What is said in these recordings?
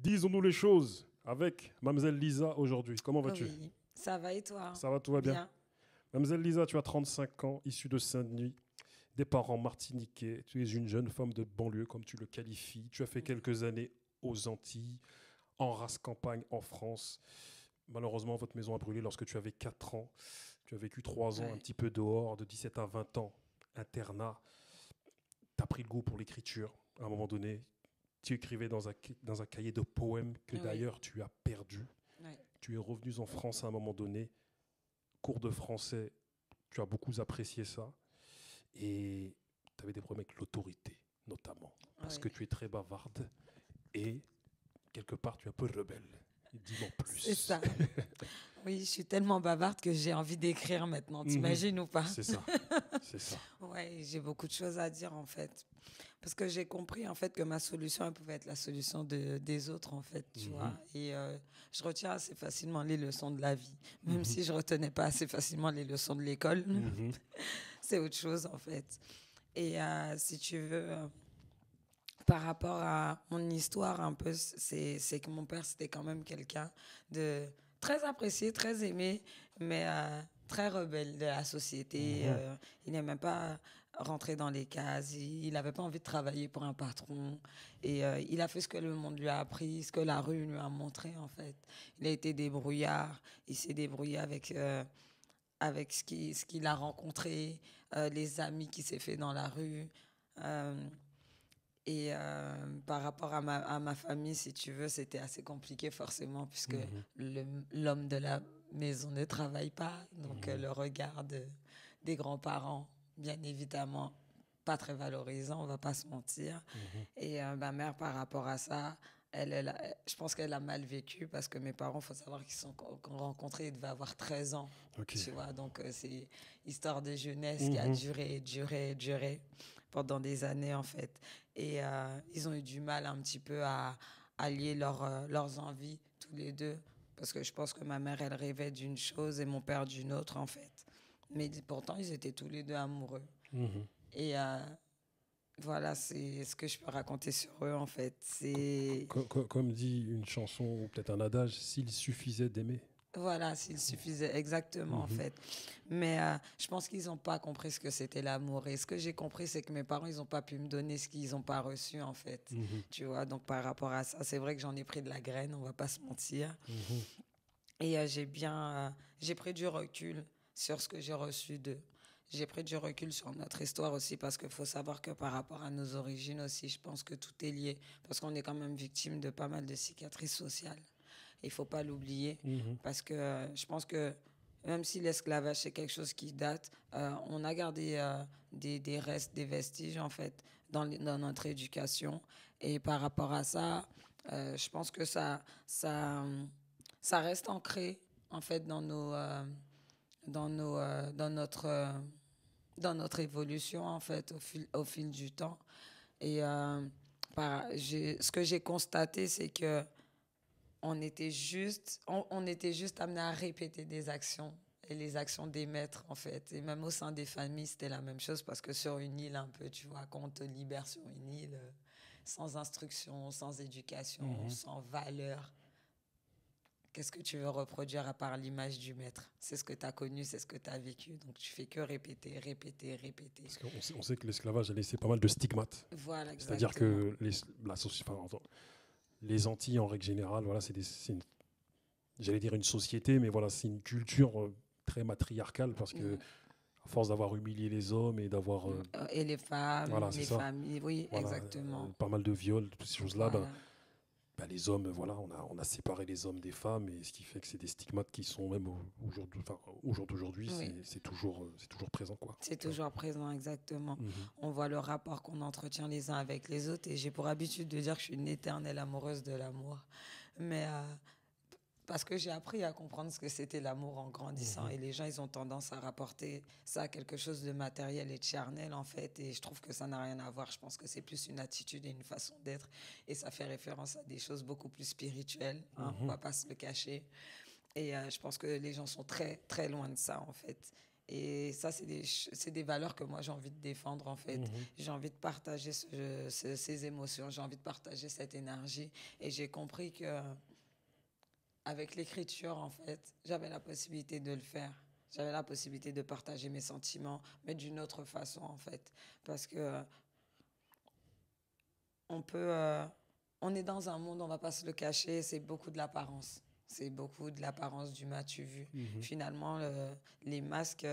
Disons-nous les choses avec Mademoiselle Lisa aujourd'hui. Comment vas-tu? Oui, ça va et toi? Ça va, tout va bien? Bien. Mademoiselle Lisa, tu as 35 ans, issue de Saint-Denis, des parents martiniquais. Tu es une jeune femme de banlieue, comme tu le qualifies. Tu as fait quelques années aux Antilles, en race campagne en France. Malheureusement, votre maison a brûlé lorsque tu avais 4 ans. Tu as vécu 3 ans un Ouais. petit peu dehors, de 17 à 20 ans, internat. Tu as pris le goût pour l'écriture. À un moment donné, tu écrivais dans un cahier de poèmes que Oui. d'ailleurs tu as perdu. Ouais. Tu es revenu en France à un moment donné. Cours de français, tu as beaucoup apprécié ça. Et tu avais des problèmes avec l'autorité, notamment. Parce que Ouais. tu es très bavarde et quelque part tu es un peu rebelle. Dis-moi C'est plus. ça. Oui, je suis tellement bavarde que j'ai envie d'écrire maintenant. Mhm. T'imagines ou pas? C'est ça. C'est ça. Ouais, j'ai beaucoup de choses à dire en fait. Parce que j'ai compris en fait que ma solution, elle pouvait être la solution des autres en fait, tu vois. Mhm. Et je retiens assez facilement les leçons de la vie. Même Mhm. si je retenais pas assez facilement les leçons de l'école, Mhm. c'est autre chose en fait. Et si tu veux, par rapport à mon histoire un peu, c'est que mon père, c'était quand même quelqu'un de très apprécié, très aimé, mais très rebelle de la société. Mhm. Il n'aimait pas rentrer dans les cases. Il n'avait pas envie de travailler pour un patron. Et il a fait ce que le monde lui a appris, ce que la rue lui a montré, en fait. Il a été débrouillard. Il s'est débrouillé avec ce qu'il a rencontré, les amis qu'il s'est fait dans la rue. Euh, et par rapport à ma famille, si tu veux, c'était assez compliqué forcément, puisque Mhm. l'homme de la maison ne travaille pas. Donc Mhm. le regard des grands-parents, bien évidemment, pas très valorisant, on va pas se mentir. Mhm. Et ma mère, par rapport à ça, je pense qu'elle a mal vécu parce que mes parents, faut savoir qu'ils sont rencontrés, ils devaient avoir 13 ans. Ok. Tu vois, donc c'est histoire de jeunesse qui a Mhm. duré, duré, duré pendant des années en fait. Et ils ont eu du mal un petit peu à allier leurs envies tous les deux. Parce que je pense que ma mère, elle rêvait d'une chose et mon père d'une autre en fait. Mais pourtant, ils étaient tous les deux amoureux. Mhm. Et voilà, c'est ce que je peux raconter sur eux en fait. Comme dit une chanson ou peut-être un adage, s'il suffisait d'aimer. Voilà, s'il suffisait, exactement, en Mhm. fait. Mais je pense qu'ils n'ont pas compris ce que c'était l'amour. Et ce que j'ai compris, c'est que mes parents, ils n'ont pas pu me donner ce qu'ils n'ont pas reçu, en fait. Mhm. Tu vois, donc par rapport à ça, c'est vrai que j'en ai pris de la graine, on va pas se mentir. Mhm. Et j'ai pris du recul sur ce que j'ai reçu d'eux. J'ai pris du recul sur notre histoire aussi, parce qu'il faut savoir que par rapport à nos origines aussi, je pense que tout est lié. Parce qu'on est quand même victime de pas mal de cicatrices sociales. Il faut pas l'oublier, Mhm. parce que je pense que même si l'esclavage c'est quelque chose qui date, on a gardé des restes, des vestiges en fait dans notre éducation. Et par rapport à ça, je pense que ça reste ancré en fait dans notre évolution en fait au fil du temps. Et ce que j'ai constaté, c'est que on était juste amené à répéter des actions et les actions des maîtres en fait. Et même au sein des familles, c'était la même chose parce que sur une île un peu, tu vois, quand on te libère sur une île, sans instruction, sans éducation, Mhm. sans valeur, qu'est-ce que tu veux reproduire à part l'image du maître? C'est ce que tu as connu, c'est ce que tu as vécu. Donc tu fais que répéter, répéter, répéter. Parce on sait que l'esclavage a laissé pas mal de stigmates. Voilà, C'est-à-dire exactement. que les Antilles, en règle générale, voilà, j'allais dire une société, mais voilà, c'est une culture très matriarcale parce que, Mm. à force d'avoir humilié les hommes et d'avoir, Et les femmes, voilà, c'est les ça, familles, oui, voilà, exactement. pas mal de viols, toutes ces choses-là, Voilà. les hommes, voilà, on a séparé les hommes des femmes, et ce qui fait que c'est des stigmates qui sont même au jour d'aujourd'hui, Oui. c'est toujours présent, quoi. C'est Tu vois. toujours présent, exactement. Mhm. On voit le rapport qu'on entretient les uns avec les autres et j'ai pour habitude de dire que je suis une éternelle amoureuse de l'amour. Mais parce que j'ai appris à comprendre ce que c'était l'amour en grandissant Mhm. et les gens, ils ont tendance à rapporter ça à quelque chose de matériel et de charnel en fait et je trouve que ça n'a rien à voir. Je pense que c'est plus une attitude et une façon d'être et ça fait référence à des choses beaucoup plus spirituelles, hein, on Mhm. va pas se le cacher. Et je pense que les gens sont très, très loin de ça, en fait. Et ça, c'est des valeurs que moi, j'ai envie de défendre, en fait. J'ai envie de partager ces émotions, j'ai envie de partager cette énergie. Et j'ai compris que avec l'écriture, en fait, j'avais la possibilité de le faire. J'avais la possibilité de partager mes sentiments, mais d'une autre façon, en fait. Parce que on est dans un monde, on ne va pas se le cacher, c'est beaucoup de l'apparence. C'est beaucoup de l'apparence, du m'as-tu vu. Finalement, les masques,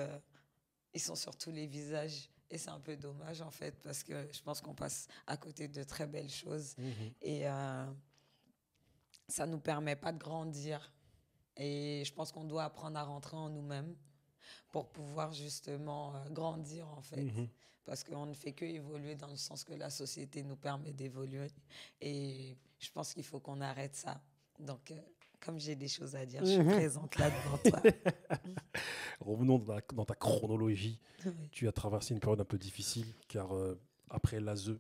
ils sont sur tous les visages. Et c'est un peu dommage, en fait, parce que je pense qu'on passe à côté de très belles choses. Et ça ne nous permet pas de grandir. Et je pense qu'on doit apprendre à rentrer en nous-mêmes pour pouvoir justement grandir, en fait. Parce qu'on ne fait que évoluer dans le sens que la société nous permet d'évoluer. Et je pense qu'il faut qu'on arrête ça. Donc, comme j'ai des choses à dire, je suis présente là devant toi. Revenons dans ta chronologie. Tu as traversé une période un peu difficile, car après l'ASE,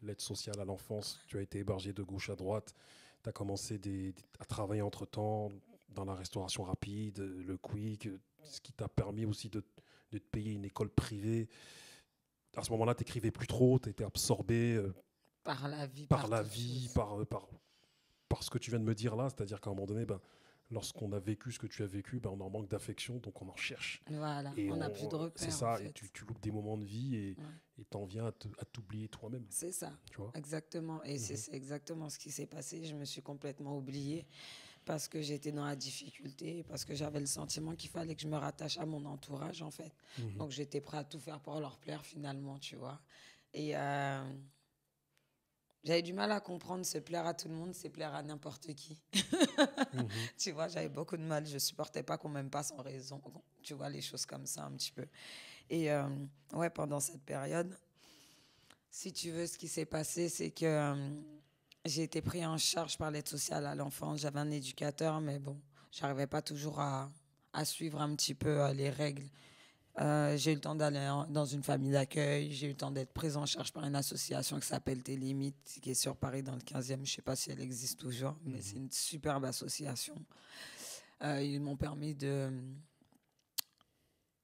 l'aide sociale à l'enfance, tu as été hébergé de gauche à droite. Tu as commencé à travailler entre-temps dans la restauration rapide, le quick, ce qui t'a permis aussi de te payer une école privée. À ce moment-là, tu n'écrivais plus trop, tu étais absorbé par la vie, par ce que tu viens de me dire là. C'est-à-dire qu'à un moment donné, lorsqu'on a vécu ce que tu as vécu, on en manque d'affection, donc on en cherche. Voilà, et on n'a plus de repères. C'est ça, en fait. Et tu loupes des moments de vie et t'en viens à t'oublier toi-même. C'est ça, tu vois, exactement. Et c'est exactement ce qui s'est passé. Je me suis complètement oubliée parce que j'étais dans la difficulté, parce que j'avais le sentiment qu'il fallait que je me rattache à mon entourage, en fait. Donc, j'étais prêt à tout faire pour leur plaire, finalement, tu vois. Et j'avais du mal à comprendre, se plaire à tout le monde, c'est plaire à n'importe qui. Tu vois, j'avais beaucoup de mal. Je supportais pas qu'on m'aime pas sans raison. Tu vois, les choses comme ça, un petit peu. Et ouais, pendant cette période, si tu veux, ce qui s'est passé, c'est que j'ai été pris en charge par l'aide sociale à l'enfance. J'avais un éducateur, mais bon, j'arrivais pas toujours à suivre un petit peu les règles. J'ai eu le temps d'aller dans une famille d'accueil. J'ai eu le temps d'être prise en charge par une association qui s'appelle Tes Limites, qui est sur Paris dans le 15e. Je ne sais pas si elle existe toujours, mais c'est une superbe association. Ils m'ont permis de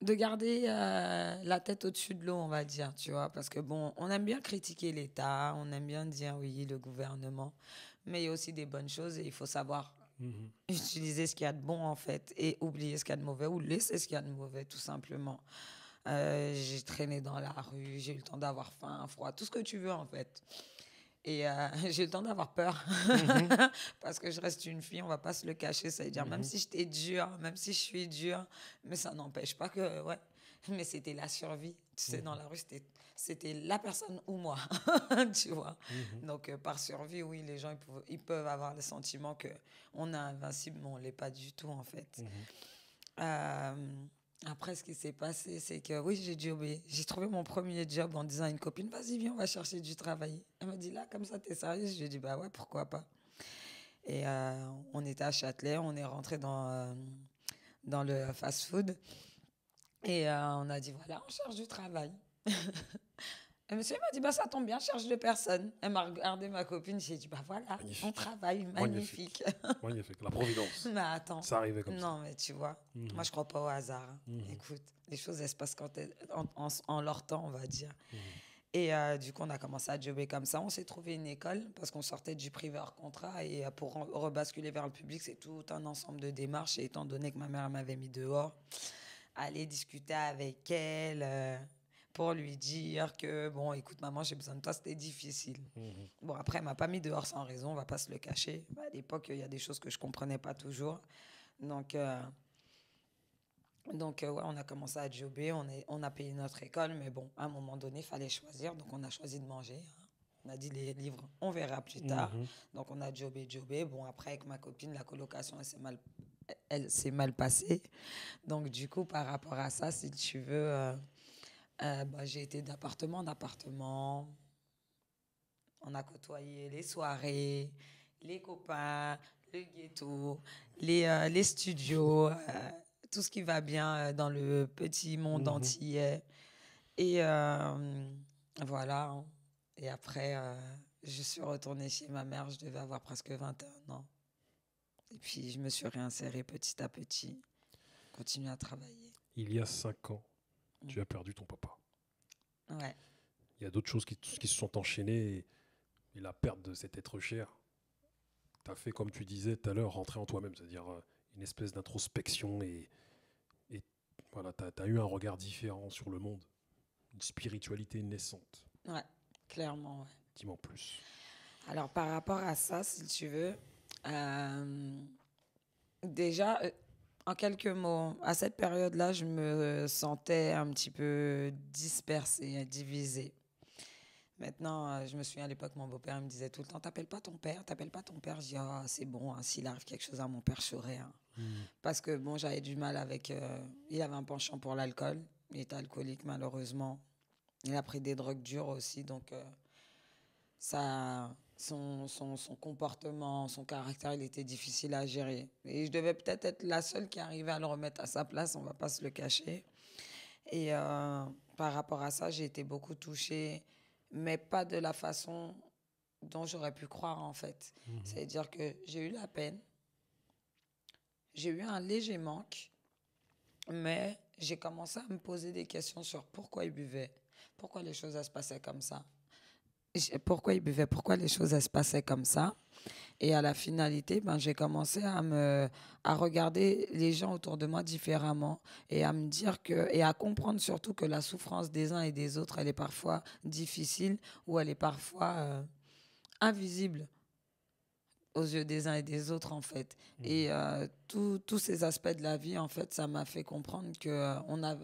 garder la tête au-dessus de l'eau, on va dire, tu vois, parce que bon, on aime bien critiquer l'État, on aime bien dire oui, le gouvernement, mais il y a aussi des bonnes choses et il faut savoir utiliser ce qu'il y a de bon, en fait, et oublier ce qu'il y a de mauvais ou laisser ce qu'il y a de mauvais, tout simplement. J'ai traîné dans la rue, j'ai eu le temps d'avoir faim, froid, tout ce que tu veux, en fait. Et j'ai eu le temps d'avoir peur parce que je reste une fille, on va pas se le cacher. Ça veut dire, même si j'étais dure, même si je suis dure, mais ça n'empêche pas que, ouais, mais c'était la survie. Tu sais, dans la rue, c'était la personne ou moi, tu vois. Donc, par survie, oui, les gens, ils peuvent avoir le sentiment qu'on est invincible, mais on l'est pas du tout, en fait. Après, ce qui s'est passé, c'est que oui, j'ai jobé. J'ai trouvé mon premier job en disant à une copine, vas-y, viens, on va chercher du travail. Elle m'a dit, là, comme ça, t'es sérieuse? Je lui ai dit, bah ouais, pourquoi pas. Et on était à Châtelet, on est rentré dans le fast-food. Et on a dit, voilà, on cherche du travail. Et monsieur m'a dit, bah ça tombe bien, je cherche 2 personnes. Elle m'a regardé, ma copine, j'ai dit, bah voilà, magnifique. On travaille, magnifique. Magnifique, la providence. Mais attends. Ça arrivait comme ça. Non, mais tu vois, moi je crois pas au hasard. Écoute, les choses, elles se passent en leur temps, on va dire. Et du coup, on a commencé à jobber comme ça. On s'est trouvé une école parce qu'on sortait du privé hors contrat. Et pour rebasculer vers le public, c'est tout un ensemble de démarches. Et étant donné que ma mère m'avait mis dehors, aller discuter avec elle pour lui dire que, bon, écoute, maman, j'ai besoin de toi, c'était difficile. Bon, après, elle m'a pas mis dehors sans raison, on va pas se le cacher. À l'époque, il y a des choses que je comprenais pas toujours. Donc, ouais, on a commencé à jobber, on a payé notre école, mais bon, à un moment donné, il fallait choisir. Donc, on a choisi de manger. On a dit les livres, on verra plus tard. Donc, on a jobé. Bon, après, avec ma copine, la colocation, elle s'est mal passée. Donc, du coup, par rapport à ça, si tu veux, j'ai été d'appartement en appartement. On a côtoyé les soirées, les copains, le ghetto, les studios, tout ce qui va bien dans le petit monde antillais. Et voilà. Et après, je suis retournée chez ma mère. Je devais avoir presque 21 ans. Et puis, je me suis réinsérée petit à petit, continuer à travailler. il y a 5 ans, tu as perdu ton papa. Ouais. Il y a d'autres choses qui se sont enchaînées et la perte de cet être cher t'a fait, comme tu disais tout à l'heure, rentrer en toi-même, c'est-à-dire une espèce d'introspection et voilà, tu as eu un regard différent sur le monde, une spiritualité naissante. Ouais, clairement, ouais. Dis-moi en plus. Alors, par rapport à ça, si tu veux, euh, déjà, en quelques mots, à cette période-là, je me sentais un petit peu dispersée, divisée. Maintenant, je me souviens à l'époque, mon beau-père me disait tout le temps, t'appelles pas ton père, t'appelles pas ton père. Je dis, ah, c'est bon, hein, s'il arrive quelque chose à mon père, je saurai, hein. Parce que, bon, j'avais du mal avec... il avait un penchant pour l'alcool. Il était alcoolique, malheureusement. Il a pris des drogues dures aussi, donc son comportement, son caractère, il était difficile à gérer. Et je devais peut-être être la seule qui arrivait à le remettre à sa place, on va pas se le cacher. Et par rapport à ça, j'ai été beaucoup touchée, mais pas de la façon dont j'aurais pu croire, en fait. C'est-à-dire que j'ai eu la peine, j'ai eu un léger manque, mais j'ai commencé à me poser des questions sur pourquoi il buvait, pourquoi les choses elles se passaient comme ça. Pourquoi il buvait, pourquoi les choses elles se passaient comme ça. Et à la finalité, ben, j'ai commencé à regarder les gens autour de moi différemment et à me dire et à comprendre surtout que la souffrance des uns et des autres, elle est parfois difficile ou elle est parfois invisible aux yeux des uns et des autres, en fait. Et tous ces aspects de la vie, en fait, ça m'a fait comprendre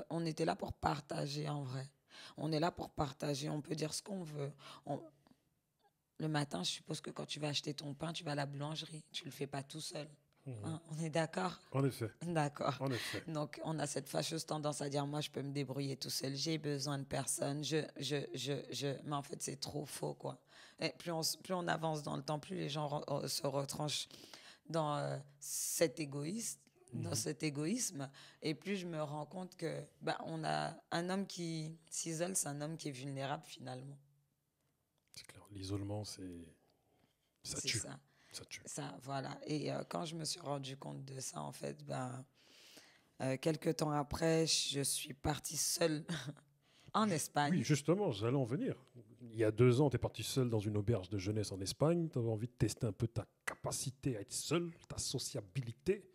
on était là pour partager, en vrai. On est là pour partager, on peut dire ce qu'on veut. Le matin, je suppose que quand tu vas acheter ton pain, tu vas à la boulangerie. Tu ne le fais pas tout seul. Hein, on est d'accord? En effet. D'accord. En effet. Donc, on a cette fâcheuse tendance à dire, moi, je peux me débrouiller tout seul. J'ai besoin de personne. Mais en fait, c'est trop faux, quoi. Et plus on avance dans le temps, plus les gens se retranchent dans cet égoïsme. Dans cet égoïsme, et plus je me rends compte que on a un homme qui s'isole, c'est un homme qui est vulnérable finalement. C'est clair. L'isolement, ça tue. Ça. Ça tue. Ça, voilà. Et quand je me suis rendu compte de ça, en fait, quelques temps après, je suis partie seule en Espagne. Oui, justement, j'allais en venir. Il y a 2 ans, tu es parti seul dans une auberge de jeunesse en Espagne. Tu avais envie de tester un peu ta capacité à être seul, ta sociabilité.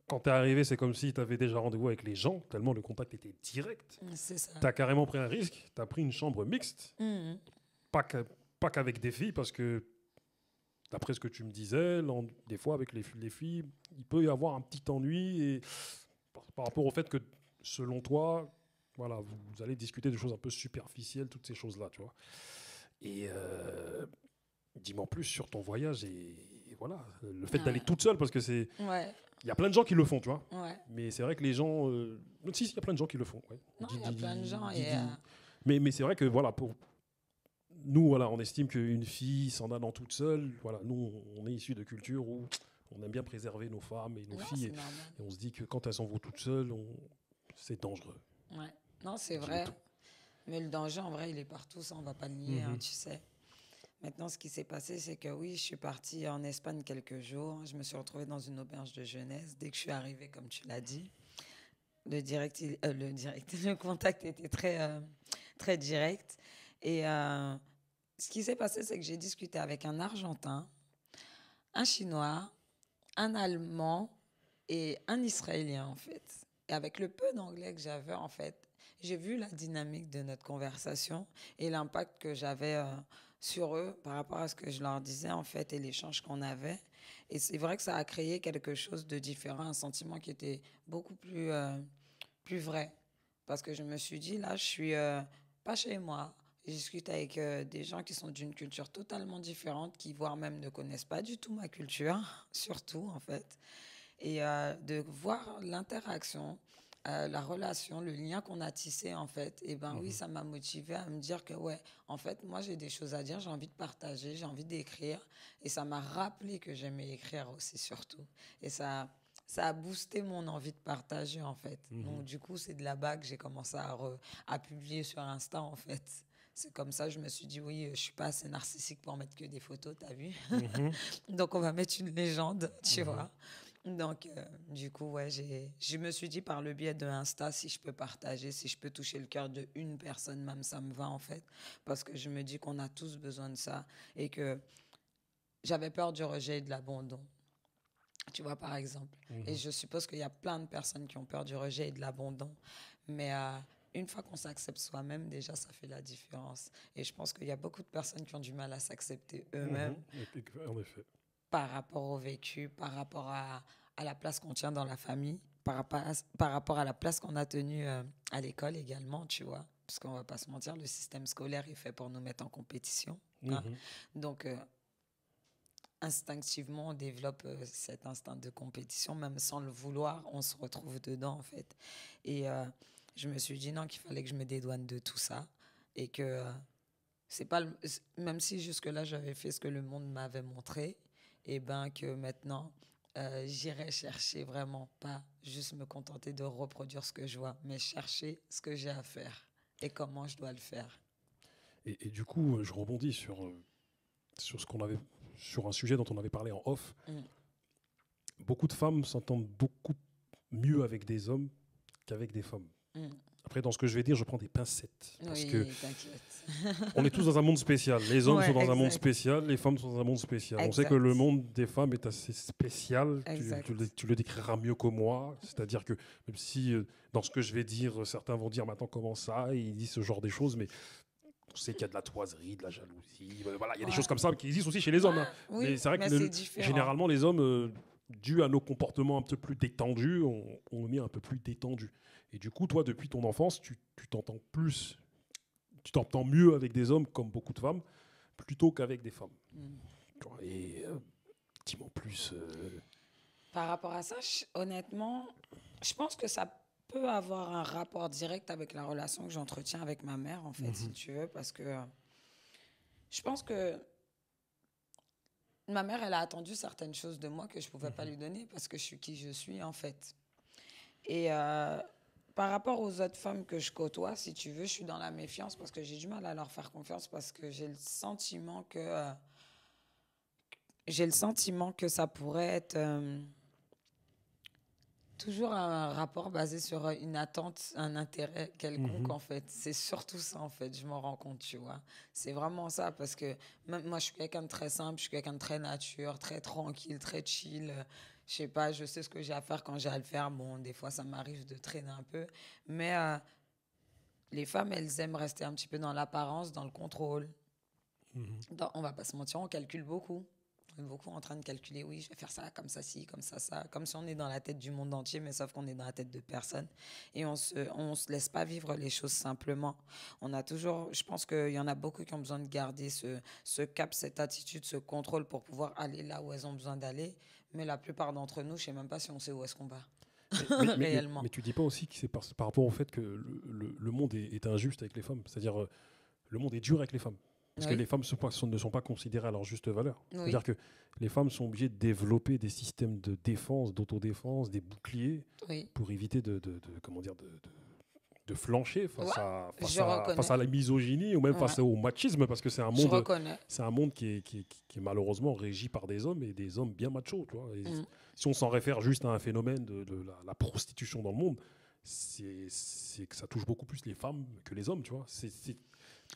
Quand tu es arrivé, c'est comme si tu avais déjà rendez-vous avec les gens, tellement le contact était direct. C'est ça. Tu as carrément pris un risque. Tu as pris une chambre mixte. Pas qu'avec des filles, parce que d'après ce que tu me disais, des fois avec les filles, il peut y avoir un petit ennui et par rapport au fait que, selon toi, voilà, vous allez discuter de choses un peu superficielles, toutes ces choses-là, tu vois. Et dis-moi en plus sur ton voyage et voilà, le fait d'aller toute seule, parce que c'est... Ouais. Il y a plein de gens qui le font, tu vois. Ouais. Mais c'est vrai que les gens... Si, il y a plein de gens qui le font. Ouais. Non, il y a plein de gens. Mais c'est vrai que, voilà, pour... Nous, voilà, on estime qu'une fille s'en allant toute seule, voilà, nous, on est issus de cultures où on aime bien préserver nos femmes et nos filles. Et on se dit que quand elles s'en vont toutes seules, c'est dangereux. Ouais. Non, c'est vrai. Mais le danger, en vrai, il est partout, ça, on ne va pas le nier, hein, tu sais. Maintenant, ce qui s'est passé, c'est que oui, je suis partie en Espagne quelques jours. Je me suis retrouvée dans une auberge de jeunesse. Dès que je suis arrivée, comme tu l'as dit, le contact était très, très direct. Et ce qui s'est passé, c'est que j'ai discuté avec un Argentin, un Chinois, un Allemand et un Israélien, en fait. Et avec le peu d'anglais que j'avais, en fait, j'ai vu la dynamique de notre conversation et l'impact que j'avais sur eux par rapport à ce que je leur disais, en fait, et l'échange qu'on avait. Et c'est vrai que ça a créé quelque chose de différent, un sentiment qui était beaucoup plus vrai. Parce que je me suis dit, là, je suis pas chez moi. Je discute avec des gens qui sont d'une culture totalement différente, qui voire même ne connaissent pas du tout ma culture, surtout, en fait. Et de voir l'interaction, la relation, le lien qu'on a tissé, en fait, et oui, ça m'a motivée à me dire que, ouais, en fait, moi, j'ai des choses à dire, j'ai envie de partager, j'ai envie d'écrire. Et ça m'a rappelé que j'aimais écrire aussi, surtout. Et ça a boosté mon envie de partager, en fait. Donc, du coup, c'est de là-bas que j'ai commencé à publier sur Insta, en fait. C'est comme ça, je me suis dit, oui, je suis pas assez narcissique pour mettre que des photos, t'as vu? Donc, on va mettre une légende, tu vois. Donc, du coup, ouais, je me suis dit par le biais de Insta, si je peux partager, si je peux toucher le cœur de une personne, même ça me va en fait. Parce que je me dis qu'on a tous besoin de ça et que j'avais peur du rejet et de l'abandon. Tu vois, par exemple. Et je suppose qu'il y a plein de personnes qui ont peur du rejet et de l'abandon. Mais une fois qu'on s'accepte soi-même, déjà, ça fait la différence. Et je pense qu'il y a beaucoup de personnes qui ont du mal à s'accepter eux-mêmes En effet. par rapport au vécu, par rapport à la place qu'on tient dans la famille, par rapport à la place qu'on a tenue à l'école également, tu vois. Parce qu'on ne va pas se mentir, le système scolaire est fait pour nous mettre en compétition. Hein. Donc, instinctivement, on développe cet instinct de compétition, même sans le vouloir, on se retrouve dedans, en fait. Et je me suis dit non, qu'il fallait que je me dédouane de tout ça et que c'est pas même si jusque-là, j'avais fait ce que le monde m'avait montré, et ben que maintenant, j'irai chercher vraiment, pas juste me contenter de reproduire ce que je vois, mais chercher ce que j'ai à faire et comment je dois le faire. Et du coup, je rebondis sur un sujet dont on avait parlé en off. Beaucoup de femmes s'entendent beaucoup mieux avec des hommes qu'avec des femmes. Après, dans ce que je vais dire, je prends des pincettes. Parce que on est tous dans un monde spécial. Les hommes sont dans un monde spécial, les femmes sont dans un monde spécial. On sait que le monde des femmes est assez spécial. Tu le décriras mieux que moi. C'est-à-dire que même si dans ce que je vais dire, certains vont dire maintenant comment ça, et ils disent ce genre de choses, mais on sait qu'il y a de la toiserie, de la jalousie. Voilà, il y a des choses comme ça qui existent aussi chez les hommes. Hein. Oui, mais c'est vrai que généralement, les hommes, dû à nos comportements un peu plus détendus, on est un peu plus détendus. Et du coup, toi, depuis ton enfance, tu t'entends plus, tu t'entends mieux avec des hommes comme beaucoup de femmes, plutôt qu'avec des femmes. Et dis-moi plus. Par rapport à ça, honnêtement, je pense que ça peut avoir un rapport direct avec la relation que j'entretiens avec ma mère, en fait, si tu veux, parce que je pense que ma mère, elle a attendu certaines choses de moi que je ne pouvais pas lui donner parce que je suis qui je suis, en fait. Et par rapport aux autres femmes que je côtoie, si tu veux, je suis dans la méfiance parce que j'ai du mal à leur faire confiance parce que j'ai le sentiment que ça pourrait être toujours un rapport basé sur une attente, un intérêt quelconque, en fait. C'est surtout ça, en fait, je m'en rends compte, tu vois. C'est vraiment ça, parce que même moi, je suis quelqu'un de très simple, je suis quelqu'un de très nature, très tranquille, très chill. Je sais pas, je sais ce que j'ai à faire quand j'ai à le faire. Bon, des fois, ça m'arrive de traîner un peu. Mais les femmes, elles aiment rester un petit peu dans l'apparence, dans le contrôle. On va pas se mentir, on calcule beaucoup. On est beaucoup en train de calculer, oui, je vais faire ça, comme ça, ci, comme ça. Comme si on est dans la tête du monde entier, mais sauf qu'on est dans la tête de personne. Et on se laisse pas vivre les choses simplement. On a toujours, je pense qu'il y en a beaucoup qui ont besoin de garder ce cap, cette attitude, ce contrôle pour pouvoir aller là où elles ont besoin d'aller. Mais la plupart d'entre nous, je sais même pas si on sait où est-ce qu'on va. Réellement. Mais tu dis pas aussi que c'est par rapport au fait que le monde est injuste avec les femmes. C'est-à-dire, le monde est dur avec les femmes. Parce que les femmes ne sont pas considérées à leur juste valeur. C'est-à-dire que les femmes sont obligées de développer des systèmes de défense, d'autodéfense, des boucliers pour éviter de flancher face à la misogynie ou même face au machisme, parce que c'est un monde qui est malheureusement régi par des hommes et des hommes bien machos. Tu vois. Si on s'en réfère juste à un phénomène de la prostitution dans le monde, c'est que ça touche beaucoup plus les femmes que les hommes. Tu vois.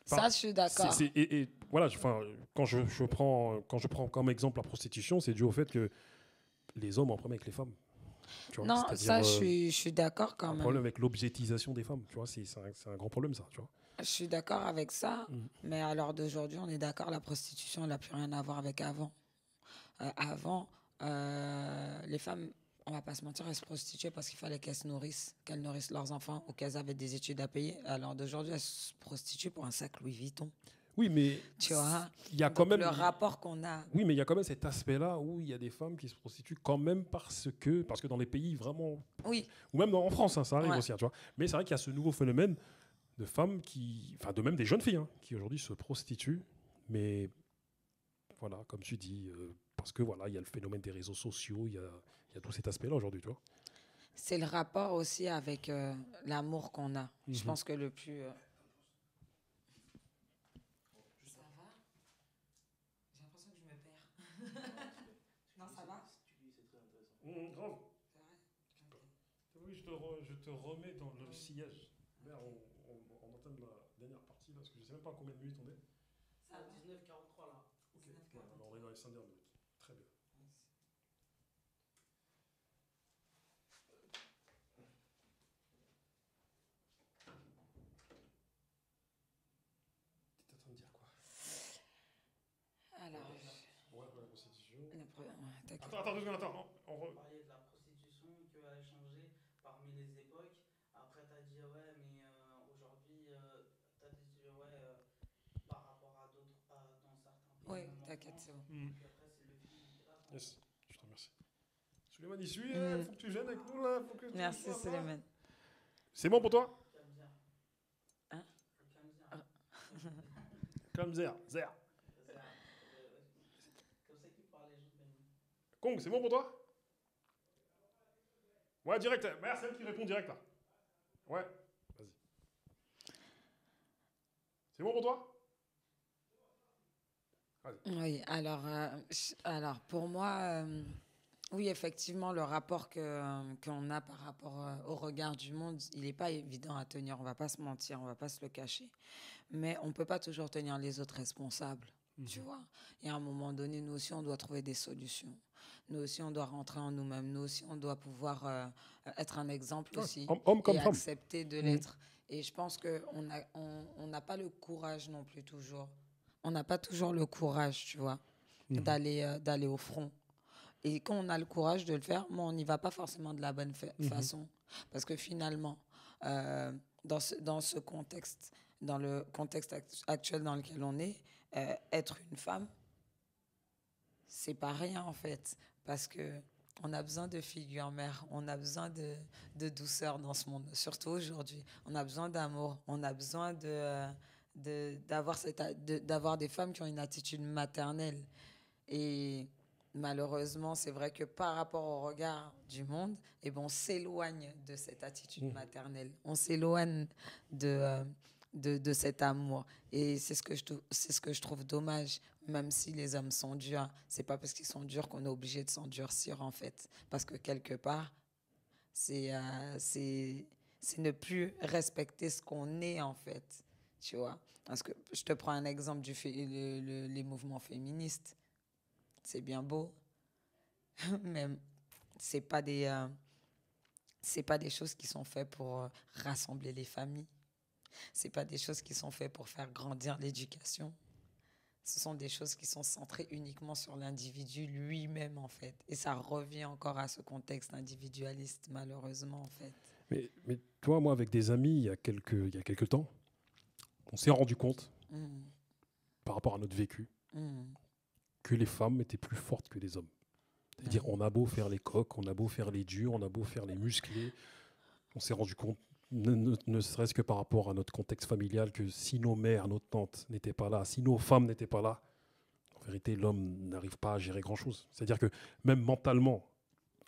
Ça, je suis d'accord. Et voilà, quand je prends comme exemple la prostitution, c'est dû au fait que les hommes ont un problème avec les femmes. Tu vois, non, ça, je suis d'accord quand même. Un problème avec l'objectisation des femmes, tu vois, c'est un grand problème, ça, tu vois. Je suis d'accord avec ça, mais à l'heure d'aujourd'hui, on est d'accord, la prostitution, elle n'a plus rien à voir avec avant. Avant, les femmes, on va pas se mentir, elles se prostituaient parce qu'il fallait qu'elles nourrissent leurs enfants ou qu'elles avaient des études à payer. À l'heure d'aujourd'hui, elles se prostituent pour un sac Louis Vuitton. Oui, mais tu vois, il y a quand même le rapport qu'on a. Oui, mais il y a quand même cet aspect-là où il y a des femmes qui se prostituent quand même parce que dans les pays vraiment, ou même en France, hein, ça arrive aussi, hein, tu vois. Mais c'est vrai qu'il y a ce nouveau phénomène de femmes de même des jeunes filles, hein, qui aujourd'hui se prostituent, mais voilà, comme tu dis, parce que voilà, il y a le phénomène des réseaux sociaux, il y a tout cet aspect-là aujourd'hui, tu vois. C'est le rapport aussi avec l'amour qu'on a. Je pense que le plus Non, ça va? Grave. Oui, je te remets dans le sillage. Merde, on entame la dernière partie là, parce que je sais même pas combien de minutes on est. C'est à 19h43 là. Ok, ouais, alors on est dans les 5 dernières minutes. Très bien. T'es en train de dire quoi? Alors, Ouais, la prostitution. t'inquiète. Attends, 2 secondes, attends. On parlait de la prostitution qui a changé parmi les époques. Après, tu as dit, ouais, mais aujourd'hui, tu as dit, ouais, par rapport à d'autres, dans certains pays. Oui, même en t'inquiète, France. c'est bon. Et puis après, c'est le film qui rate. Yes, je te remercie. Suleiman, il suit, il faut que tu gênes avec nous là. Faut que tu Merci, sois là. Suleiman. C'est bon pour toi? Kamzia. Hein? Kamzia. Comme Zer. Comme ça qu'il parle les gens de Benin. Kong, c'est bon pour toi? Ouais, direct. Merde, c'est elle qui répond direct là. Ouais, vas-y. C'est bon pour toi? Oui, alors pour moi, oui, effectivement, le rapport qu'on a par rapport au regard du monde, il n'est pas évident à tenir, on ne va pas se mentir, on ne va pas se le cacher. Mais on ne peut pas toujours tenir les autres responsables, tu vois. Et à un moment donné, nous aussi, on doit trouver des solutions. Nous aussi, on doit rentrer en nous-mêmes. Nous aussi, on doit pouvoir être un exemple aussi Homme comme et femme. accepter de l'être. Et je pense qu'on n'a pas le courage non plus toujours. On n'a pas toujours le courage, tu vois, d'aller au front. Et quand on a le courage de le faire, bon, on n'y va pas forcément de la bonne façon. Parce que finalement, dans ce contexte, dans le contexte actuel dans lequel on est, être une femme, c'est pas rien en fait. Parce que on a besoin de figure mère, on a besoin de douceur dans ce monde, surtout aujourd'hui. On a besoin d'amour, on a besoin d'avoir des femmes qui ont une attitude maternelle. Et malheureusement, c'est vrai que par rapport au regard du monde, eh ben, on s'éloigne de cette attitude maternelle. On s'éloigne de cet amour. Et c'est ce que je trouve dommage, même si les hommes sont durs. C'est pas parce qu'ils sont durs qu'on est obligé de s'endurcir, en fait. Parce que quelque part, c'est ne plus respecter ce qu'on est, en fait. Tu vois? Parce que je te prends un exemple les mouvements féministes. C'est bien beau, mais c'est pas des choses qui sont faites pour rassembler les familles. C'est pas des choses qui sont faites pour faire grandir l'éducation. Ce sont des choses qui sont centrées uniquement sur l'individu lui-même, en fait. Et ça revient encore à ce contexte individualiste, malheureusement, en fait. Mais toi, moi, avec des amis, il y a quelques temps, on s'est rendu compte, par rapport à notre vécu, que les femmes étaient plus fortes que les hommes. C'est-à-dire, on a beau faire les coqs, on a beau faire les durs, on a beau faire les musclés, on s'est rendu compte, ne serait-ce que par rapport à notre contexte familial, que si nos mères, nos tantes n'étaient pas là, si nos femmes n'étaient pas là, en vérité, l'homme n'arrive pas à gérer grand-chose. C'est-à-dire que même mentalement,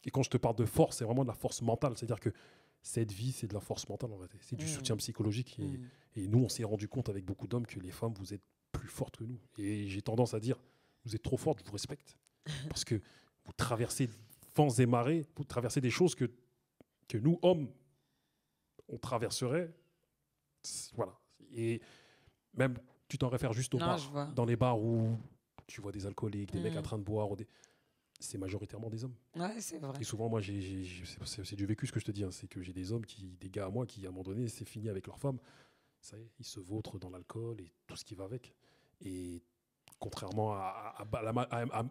et quand je te parle de force, c'est vraiment de la force mentale. C'est-à-dire que cette vie, c'est de la force mentale, en fait. C'est du soutien psychologique. Et nous, on s'est rendu compte avec beaucoup d'hommes que les femmes, vous êtes plus fortes que nous. Et j'ai tendance à dire, vous êtes trop fortes, je vous respecte. Parce que vous traversez vents et marées, vous traversez des choses que nous, hommes, on traverserait. Voilà. Et même, tu t'en réfères juste aux bars. Dans les bars où tu vois des alcooliques, des mecs en train de boire, c'est majoritairement des hommes. Ouais, c'est vrai. Et souvent, moi, c'est du vécu ce que je te dis. Hein, c'est que j'ai des hommes, des gars à moi, qui, à un moment donné, c'est fini avec leur femme. Ça y est, ils se vautrent dans l'alcool et tout ce qui va avec. Et contrairement à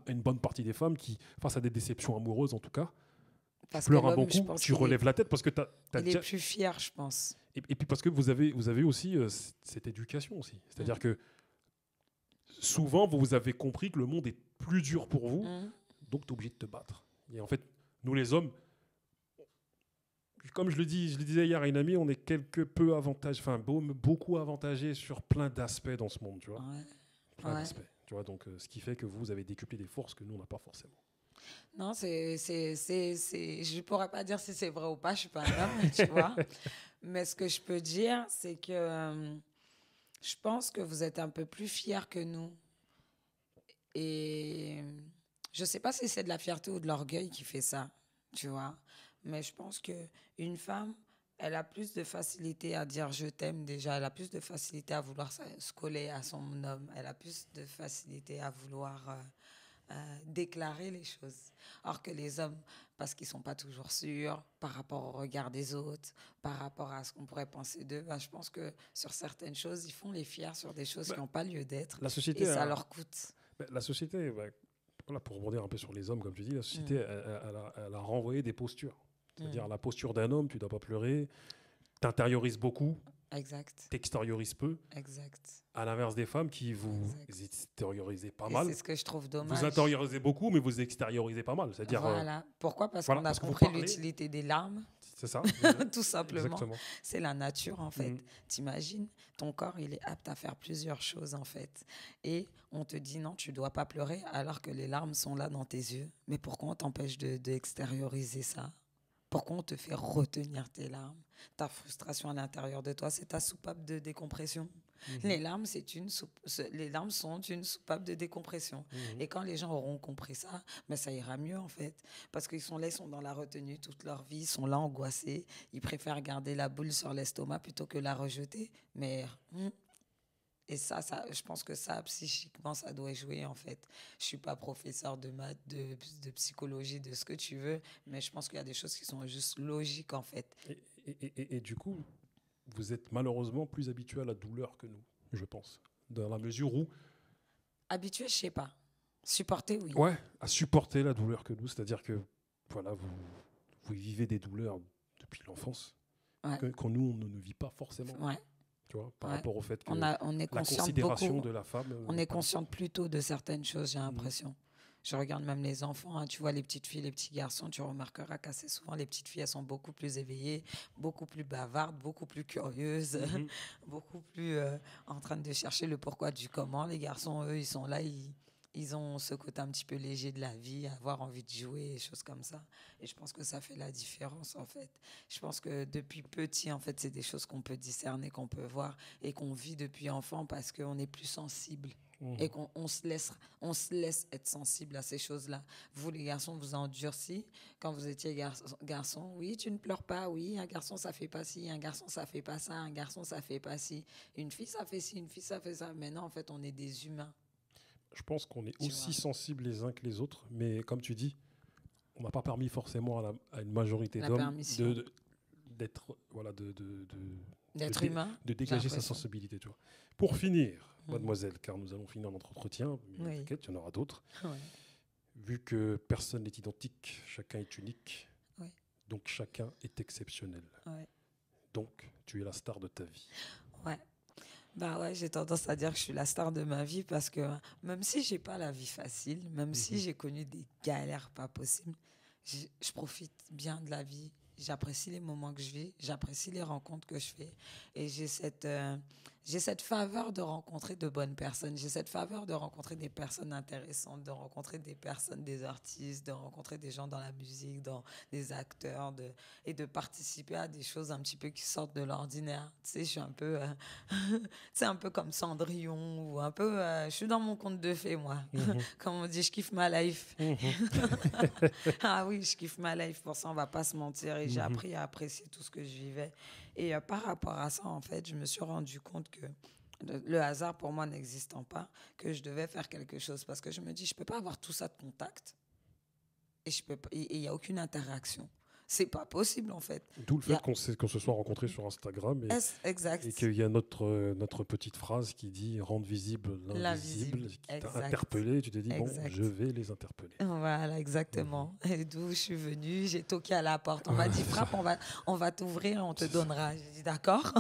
une bonne partie des femmes qui, face à des déceptions amoureuses en tout cas, parce pleures un bon coup, tu relèves la tête parce que tu as déjà... est plus fier, je pense. Et puis parce que vous avez aussi cette éducation aussi. C'est-à-dire que souvent, vous avez compris que le monde est plus dur pour vous, donc tu es obligé de te battre. Et en fait, nous les hommes, comme je le disais hier à une amie, on est quelque peu avantagés, enfin beaucoup avantagés sur plein d'aspects dans ce monde, tu vois. Plein d'aspects. Tu vois, donc, ce qui fait que vous avez décuplé des forces que nous, on n'a pas forcément. Non, je ne pourrais pas dire si c'est vrai ou pas, je ne suis pas un homme, tu vois. Mais ce que je peux dire, c'est que je pense que vous êtes un peu plus fiers que nous. Et je ne sais pas si c'est de la fierté ou de l'orgueil qui fait ça. tu vois. Mais je pense qu'une femme, elle a plus de facilité à dire je t'aime déjà, elle a plus de facilité à vouloir se coller à son homme, elle a plus de facilité à vouloir déclarer les choses. Alors que les hommes, parce qu'ils ne sont pas toujours sûrs par rapport au regard des autres, par rapport à ce qu'on pourrait penser d'eux, je pense que sur certaines choses, ils font les fiers sur des choses Bah, qui n'ont pas lieu d'être La société et ça a, leur coûte. la société, voilà, pour rebondir un peu sur les hommes, comme tu dis, la société, elle a renvoyé des postures. C'est-à-dire, la posture d'un homme, tu ne dois pas pleurer, t'intériorises beaucoup, Exact. t'extériorises peu, Exact. à l'inverse des femmes qui vous Exact. extériorisez pas Et mal. c'est ce que je trouve Vous dommage. intériorisez beaucoup, mais vous extériorisez pas mal. C'est-à-dire, Voilà. Pourquoi? Parce voilà, qu'on a parce que vous compris parlez. l'utilité des larmes, C'est ça. tout simplement. Exactement. C'est la nature, en fait. Mhm. T'imagines, ton corps, il est apte à faire plusieurs choses, en fait. Et on te dit, non, tu dois pas pleurer, alors que les larmes sont là dans tes yeux. Mais pourquoi on t'empêche d'extérioriser ça? Pourquoi on te fait retenir tes larmes? Ta frustration à l'intérieur de toi, c'est ta soupape de décompression. Les larmes, les larmes sont une soupape de décompression. Et quand les gens auront compris ça, ben ça ira mieux en fait. Parce qu'ils sont là, ils sont dans la retenue toute leur vie, ils sont là angoissés. Ils préfèrent garder la boule sur l'estomac plutôt que la rejeter. Mais et ça, je pense que ça, psychiquement, ça doit jouer, en fait. Je ne suis pas professeur de maths, de psychologie, de ce que tu veux, mais je pense qu'il y a des choses qui sont juste logiques, en fait. Et du coup, vous êtes malheureusement plus habitué à la douleur que nous, je pense. Dans la mesure où... Habitué, je ne sais pas. Supporter, oui. Ouais, à supporter la douleur que nous. C'est-à-dire que, voilà, vous vivez des douleurs depuis l'enfance, Ouais. qu'on nous, on ne vit pas forcément. Ouais. Tu vois, par Ouais. rapport au fait que On est la consciente considération beaucoup. de la femme... On est consciente plutôt de certaines choses, j'ai l'impression. Je regarde même les enfants, hein, tu vois les petites filles, les petits garçons, tu remarqueras qu'assez souvent les petites filles, elles sont beaucoup plus éveillées, beaucoup plus bavardes, beaucoup plus curieuses, beaucoup plus en train de chercher le pourquoi du comment. Les garçons, eux, ils sont là, ils ont ce côté un petit peu léger de la vie, avoir envie de jouer, et choses comme ça. Et je pense que ça fait la différence, en fait. Je pense que depuis petit, en fait, c'est des choses qu'on peut discerner, qu'on peut voir et qu'on vit depuis enfant parce qu'on est plus sensible. Et qu'on se laisse être sensible à ces choses-là. Vous, les garçons, vous endurci. Quand vous étiez garçon, oui, tu ne pleures pas, oui, un garçon, ça fait pas ci, un garçon, ça fait pas ça, un garçon, ça fait pas ci. Une fille, ça fait ci, une fille, ça fait ça. Maintenant, en fait, on est des humains. Je pense qu'on est Tu aussi vois. sensibles les uns que les autres, mais comme tu dis, on n'a pas permis forcément à une majorité La d'hommes permission. d'être, voilà, D'être de humain. de j'ai dégager sa l'impression. sensibilité. Tu vois. Pour finir, mademoiselle, car nous allons finir notre entretien, mais Oui. t'inquiète, il y en aura d'autres. Ouais. Vu que personne n'est identique, chacun est unique, Oui. donc chacun est exceptionnel. Ouais. Donc, tu es la star de ta vie. Ouais. Bah ouais, j'ai tendance à dire que je suis la star de ma vie parce que même si j'ai pas la vie facile, même si j'ai connu des galères pas possibles, je profite bien de la vie. J'apprécie les moments que je vis, j'apprécie les rencontres que je fais et j'ai cette faveur de rencontrer de bonnes personnes. J'ai cette faveur de rencontrer des personnes intéressantes, de rencontrer des personnes, des artistes, de rencontrer des gens dans la musique, dans des acteurs, et de participer à des choses un petit peu qui sortent de l'ordinaire. Tu sais, je suis un peu, c'est un peu comme Cendrillon ou un peu, je suis dans mon conte de fées, moi. Comme on dit, je kiffe ma life. Ah oui, je kiffe ma life. Pour ça, on va pas se mentir. Et j'ai appris à apprécier tout ce que je vivais. Et par rapport à ça, en fait, je me suis rendu compte que le hasard, pour moi, n'existant pas, que je devais faire quelque chose. Parce que je me dis, je peux pas avoir tout ça de contact. Et il n'y a aucune interaction. C'est pas possible, en fait. D'où le fait qu'on se soit rencontrés sur Instagram Exact. et qu'il y a notre petite phrase qui dit « rendre visible l'invisible », qui t'a Exact. interpellé. Tu t'es dit « bon, Exact. je vais les interpeller ». Voilà, exactement. Et d'où je suis venue, j'ai toqué à la porte. On m'a dit, frappe, on va t'ouvrir, on te donnera. J'ai dit, d'accord.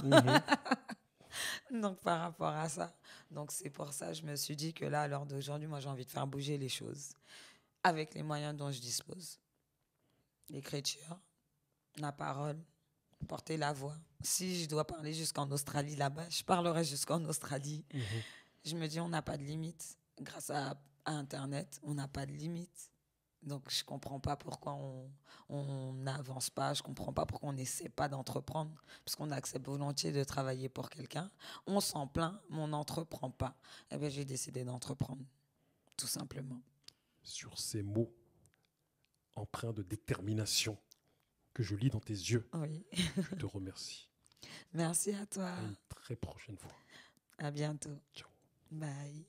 Donc, par rapport à ça. Donc, c'est pour ça, je me suis dit que là, à l'heure d'aujourd'hui, moi, j'ai envie de faire bouger les choses avec les moyens dont je dispose. L'écriture, la parole, porter la voix. Si je dois parler jusqu'en Australie là-bas, je parlerai jusqu'en Australie. Je me dis, on n'a pas de limite. Grâce à Internet, on n'a pas de limite. Donc, je ne comprends pas pourquoi on n'avance pas. Je ne comprends pas pourquoi on n'essaie pas d'entreprendre. Parce qu'on accepte volontiers de travailler pour quelqu'un. On s'en plaint, mais on n'entreprend pas. Eh bien, j'ai décidé d'entreprendre, tout simplement. Sur ces mots empreint de détermination que je lis dans tes yeux. Oui. Je te remercie. Merci à toi. À une très prochaine fois. À bientôt. Ciao. Bye.